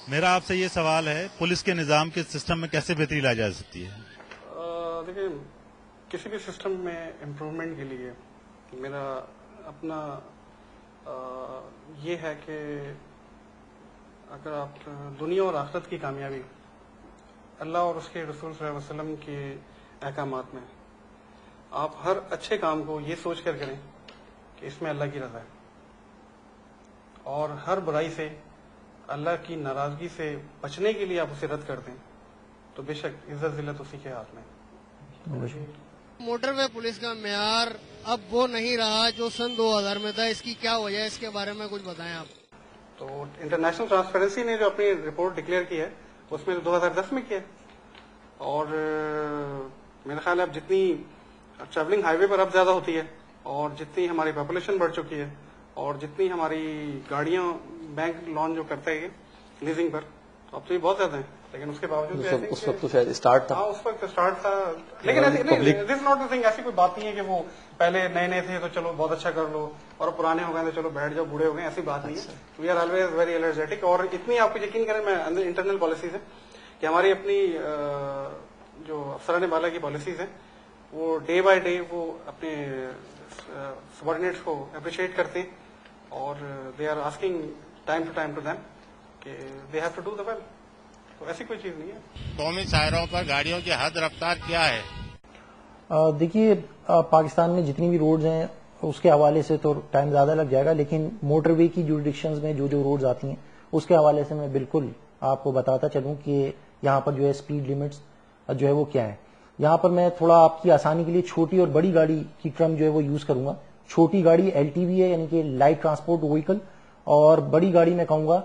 میرا آپ سے یہ سوال ہے، پولیس کے نظام کے سسٹم میں کیسے بہتری لائی جا سکتی ہے؟ دیکھیں، کسی بھی سسٹم میں امپروومنٹ کے لیے میرا اپنا یہ ہے کہ اگر آپ دنیا اور آخرت کی کامیابی اللہ اور اس کے رسول صلی اللہ علیہ وسلم کے احکامات میں آپ ہر اچھے کام کو یہ سوچ کر کریں کہ اس میں اللہ کی رضا ہے، اور ہر برائی سے اللہ کی ناراضگی سے بچنے کے لیے آپ اسے رد کر دیں، تو بے شک عزت ذلت اسی کے ہاتھ میں۔ موٹر وے پولیس کا معیار اب وہ نہیں رہا جو سن 2000 میں تھا، اس کی کیا وجہ ہے؟ اس کے بارے میں کچھ بتائیں آپ۔ تو انٹرنیشنل ٹرانسپیرنسی نے جو اپنی رپورٹ ڈکلیئر کی ہے اس میں 2010 میں کیا ہے، اور میرا خیال ہے اب جتنی ٹریولنگ ہائی وے پر اب زیادہ ہوتی ہے، اور جتنی ہماری پاپولیشن بڑھ چکی ہے، اور جتنی ہماری گاڑیاں بینک لون جو کرتے ہیں لیزنگ پر، تو اب تو یہ بہت زیادہ ہیں، لیکن اس کے باوجود اس وقت تو شاید اسٹارٹ تھا۔ ہاں اس وقت اسٹارٹ تھا، لیکن دس ناٹ دا تھنگ، ایسی کوئی بات نہیں ہے کہ وہ پہلے نئے نئے تھے تو چلو بہت اچھا کر لو، اور پرانے ہو گئے تو چلو بیٹھ جاؤ، بوڑھے ہو گئے، ایسی بات نہیں ہے۔ وی آر آلویز ویری الرجیٹک، اور اتنی آپ کو یقین کریں، میں انٹرنل پالیسیز ہے کہ ہماری اپنی جو افسران بالا کی پالیسیز ہیں وہ ڈے بائی ڈے وہ اپنے سبارڈینیٹس کو اپریشیٹ کرتے ہیں، اور they are asking time to them کہ they have to do the well, تو ایسی کوئی چیز نہیں ہے۔ قومی شاہراہوں پر گاڑیوں کی حد رفتار کیا ہے؟ دیکھیے، پاکستان میں جتنی بھی روڈز ہیں اس کے حوالے سے تو ٹائم زیادہ لگ جائے گا، لیکن موٹر وے کی جوریڈکشنز میں جو روڈز آتی ہیں اس کے حوالے سے میں بالکل آپ کو بتاتا چلوں کہ یہاں پر جو ہے اسپیڈ لیمٹس جو ہے وہ کیا ہے۔ یہاں پر میں تھوڑا آپ کی آسانی کے لیے چھوٹی اور بڑی گاڑی کی ٹرم جو ہے وہ یوز کروں گا۔ چھوٹی گاڑی LTV ہے، یعنی کہ لائٹ ٹرانسپورٹ وہیکل، اور بڑی گاڑی میں کہوں گا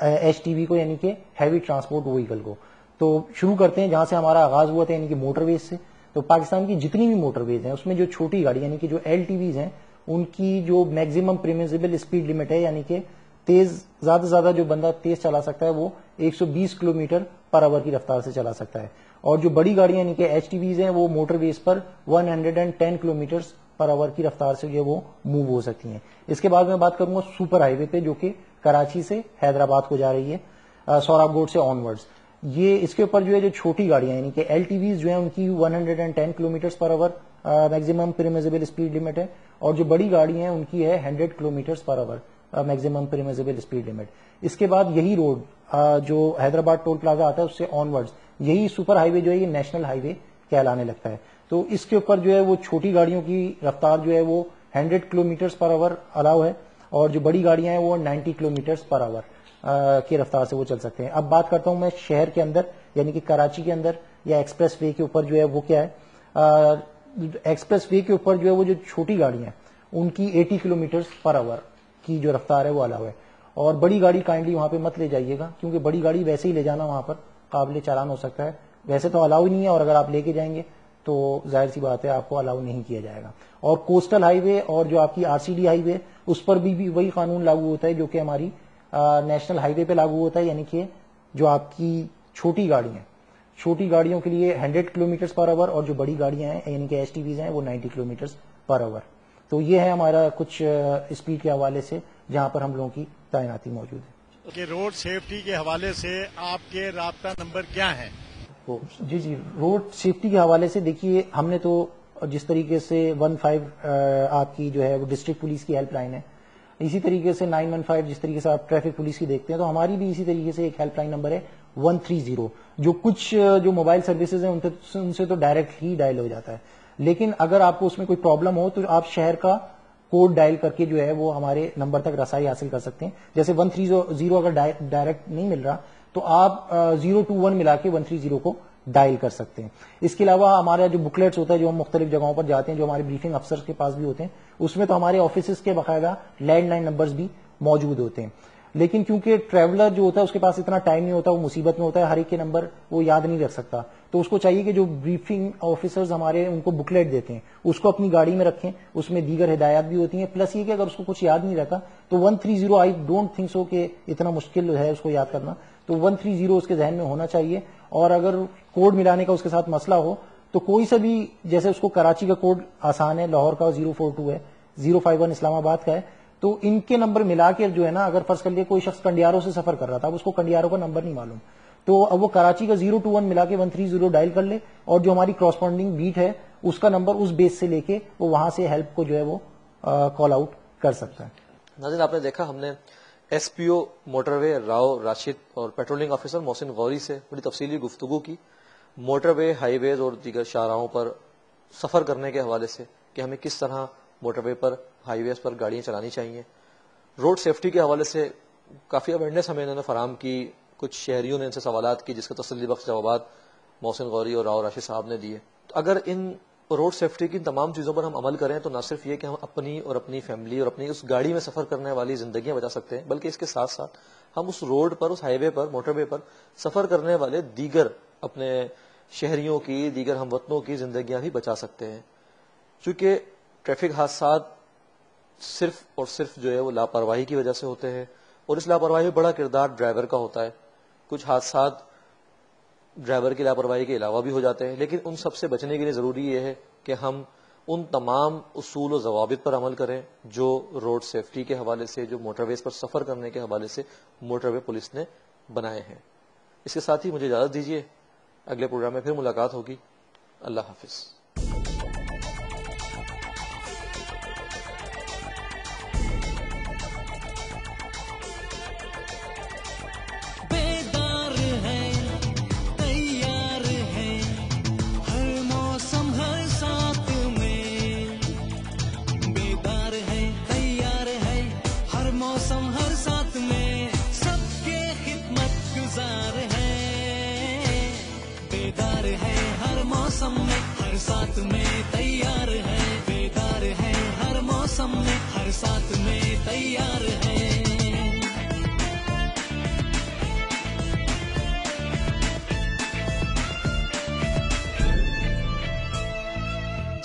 HTV کو، یعنی کہ ہیوی ٹرانسپورٹ وہیکل کو۔ تو شروع کرتے ہیں جہاں سے ہمارا آغاز ہوا تھا، یعنی کہ موٹر ویز سے۔ تو پاکستان کی جتنی بھی موٹر ویز ہیں اس میں جو چھوٹی گاڑی یعنی کہ جو LTVs ہیں ان کی جو میکسیمم پرمیزیبل اسپیڈ لمٹ ہے، یعنی کہ زیادہ سے زیادہ جو بندہ تیز چلا سکتا ہے وہ 120 کلومیٹر پر آور کی رفتار سے چلا سکتا ہے، اور جو بڑی گاڑیاں یعنی کہ HTVs ہیں وہ موٹر ویز پر 110 کلومیٹر پر آور کی رفتار سے جو وہ موو ہو سکتی ہیں۔ اس کے بعد میں بات کروں گا سپر ہائی وے پہ، جو کہ کراچی سے حیدرآباد کو جا رہی ہے، سوراب گوٹ سے آن ورڈز۔ یہ اس کے اوپر جو ہے جو چھوٹی گاڑیاں یعنی کہ LTVs جو ہیں ان کی 110 کلومیٹر پر آور میکسیمم پرمیزیبل اسپیڈ لمٹ ہے، اور جو بڑی گاڑی ہیں ان کی ہے 100 کلومیٹر پر آور میکسیمم پرمیزیبل اسپیڈ لمٹ۔ اس کے بعد یہی روڈ جو حیدرآباد ٹول پلازا آتا ہے اس سے آن ورڈز، یہی سپر ہائی وے جو ہے یہ نیشنل ہائی وے کہلانے لگتا ہے۔ تو اس کے اوپر جو ہے وہ چھوٹی گاڑیوں کی رفتار جو ہے وہ 100 کلومیٹر پر آور الاؤ ہے، اور جو بڑی گاڑیاں ہیں وہ 90 کلومیٹر پر آور کی رفتار سے وہ چل سکتے ہیں۔ اب بات کرتا ہوں میں شہر کے اندر یعنی کہ کراچی کے اندر یا ایکسپریس وے کے اوپر جو ہے وہ کیا ہے۔ ایکسپریس وے کے اوپر جو ہے وہ جو چھوٹی گاڑیاں ہیں ان کی 80 کلومیٹر پر آور کی جو رفتار ہے وہ الاؤ ہے، اور بڑی گاڑی کائنڈلی وہاں پہ مت لے جائیے گا، کیونکہ بڑی گاڑی ویسے ہی لے جانا وہاں پر قابل چالان ہو سکتا ہے، ویسے تو الاؤ ہی نہیں ہے، اور اگر آپ لے کے جائیں گے تو ظاہر سی بات ہے آپ کو الاؤ نہیں کیا جائے گا۔ اور کوسٹل ہائی وے اور جو آپ کی RCD ہائی وے اس پر بھی وہی قانون لاگو ہوتا ہے جو کہ ہماری نیشنل ہائی وے پہ لاگو ہوتا ہے، یعنی کہ جو آپ کی چھوٹی گاڑیوں کے لیے 100 کلومیٹر پر آور، اور جو بڑی گاڑیاں ہیں یعنی کہ HTVs ہیں وہ 90 کلومیٹر پر آور۔ تو یہ ہے ہمارا کچھ اسپیڈ کے حوالے سے جہاں پر ہم لوگوں کی تعیناتی موجود ہے۔ کہ روڈ سیفٹی کے حوالے سے آپ کے رابطہ نمبر کیا ہیں؟ جی، روڈ سیفٹی کے حوالے سے دیکھیے، ہم نے تو جس طریقے سے 15 آپ کی جو ہے وہ ڈسٹرکٹ پولیس کی ہیلپ لائن ہے، اسی طریقے سے 915 جس طریقے سے آپ ٹریفک پولیس کی دیکھتے ہیں، تو ہماری بھی اسی طریقے سے ایک ہیلپ لائن نمبر ہے 130، جو کچھ جو موبائل سروسز ہیں ان سے تو ڈائریکٹ ہی ڈائل ہو جاتا ہے، لیکن اگر آپ کو اس میں کوئی پرابلم ہو تو آپ شہر کا کوڈ ڈائل کر کے جو ہے وہ ہمارے نمبر تک رسائی حاصل کر سکتے ہیں۔ جیسے 130 اگر ڈائریکٹ نہیں مل رہا تو آپ 021 ملا کے 130 کو ڈائل کر سکتے ہیں۔ اس کے علاوہ ہمارا جو بکلیٹس ہوتا ہے جو ہم مختلف جگہوں پر جاتے ہیں، جو ہمارے بریفنگ افسر کے پاس بھی ہوتے ہیں، اس میں تو ہمارے آفیسز کے باقاعدہ لینڈ لائن نمبرز بھی موجود ہوتے ہیں، لیکن کیونکہ ٹریولر جو ہوتا ہے اس کے پاس اتنا ٹائم نہیں ہوتا، وہ مصیبت میں ہوتا ہے، ہر ایک کے نمبر وہ یاد نہیں رکھ سکتا، تو اس کو چاہیے کہ جو بریفنگ آفیسرز ہمارے ان کو بکلیٹ دیتے ہیں اس کو اپنی گاڑی میں رکھیں، اس میں دیگر ہدایات بھی ہوتی ہیں، پلس یہ کہ اگر اس کو کچھ یاد نہیں رہتا تو 130 آئی ڈونٹ تھنک سو کہ اتنا مشکل ہے اس کو یاد کرنا، تو 130 اس کے ذہن میں ہونا چاہیے، اور اگر کوڈ ملانے کا اس کے ساتھ مسئلہ ہو تو کوئی سا بھی، جیسے اس کو کراچی کا کوڈ آسان ہے، لاہور کا 042 ہے، 051 اسلام آباد کا ہے، تو ان کے نمبر ملا کے جو ہے نا, اگر فرض کر لیے کوئی شخص کنڈیارو سے سفر کر رہا تھا, اب اس کو کنڈیارو کا نمبر نہیں معلوم, تو اب وہ کراچی کا 021 ملا کے 130 ڈائل کر لے, اور جو ہماری کراسپونڈنگ بیٹ ہے اس کا نمبر اس بیس سے لے کے وہ وہاں سے ہیلپ کو جو ہے وہ کال آؤٹ کر سکتا ہے. ناظرین آپ نے دیکھا ہم نے ایس پی او موٹر وے راؤ راشد اور پیٹرولنگ آفیسر محسن غوری سے بڑی تفصیلی گفتگو کی موٹر وے, ہائی ویز اور دیگر شاہراہوں پر سفر کرنے کے حوالے سے کہ ہمیں کس طرح موٹر وے پر, ہائی ویز پر گاڑیاں چلانی چاہیے. روڈ سیفٹی کے حوالے سے کافی اویئرنیس ہمیں انہوں نے فراہم کی. کچھ شہریوں نے ان سے سوالات کی جس کے تسلی بخش جوابات محسن غوری اور راؤ راشد صاحب نے دیے. تو اگر ان روڈ سیفٹی کی تمام چیزوں پر ہم عمل کریں تو نہ صرف یہ کہ ہم اپنی اور اپنی فیملی اور اپنی اس گاڑی میں سفر کرنے والی زندگیاں بچا سکتے ہیں, بلکہ اس کے ساتھ ساتھ ہم اس روڈ پر, اس ہائی وے پر, موٹر وے پر سفر کرنے والے دیگر اپنے شہریوں کی, دیگر ہم وطنوں کی زندگیاں بھی بچا سکتے ہیں. چونکہ ٹریفک حادثات صرف اور صرف جو ہے وہ لاپرواہی کی وجہ سے ہوتے ہیں, اور اس لاپرواہی میں بڑا کردار ڈرائیور کا ہوتا ہے. کچھ حادثات ڈرائیور کی لاپرواہی کے علاوہ بھی ہو جاتے ہیں, لیکن ان سب سے بچنے کے لیے ضروری یہ ہے کہ ہم ان تمام اصول و ضوابط پر عمل کریں جو روڈ سیفٹی کے حوالے سے, جو موٹر ویز پر سفر کرنے کے حوالے سے موٹر وے پولیس نے بنائے ہیں. اس کے ساتھ ہی مجھے اجازت دیجیے, اگلے پروگرام میں پھر ملاقات ہوگی. اللہ حافظ. ہر ساتھ میں تیار ہے, بیدار ہے ہر موسم میں, ہر ساتھ میں تیار ہے.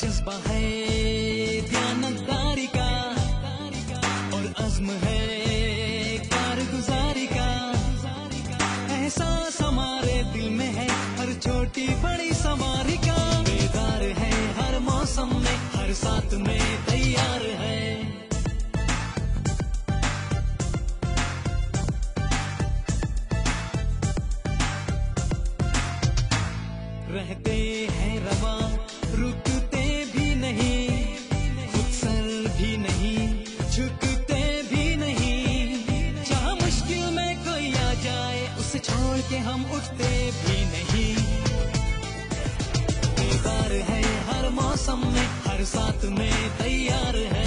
جذبہ ہے دیانتداری کا اور عزم ہے کارگزاری کا, احساس ہمارے دل میں ہے ہر چھوٹی بڑی سواری کا. بیدار ہے ہر موسم میں, ہر ساتھ میں تیار ہے. رہتے ہیں رواں, رکتے بھی نہیں, خود سر بھی نہیں, جھکتے بھی نہیں. جہاں مشکل میں کوئی آ جائے اسے چھوڑ کے ہم اٹھتے بھی نہیں. بیدار ہے ہر موسم میں, ہر ساتھ میں تیار ہے.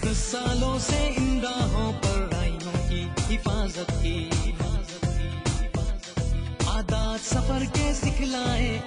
10 سالوں سے ان راہوں پر رائیوں کی حفاظت کی, عادات سفر کے سکھلائے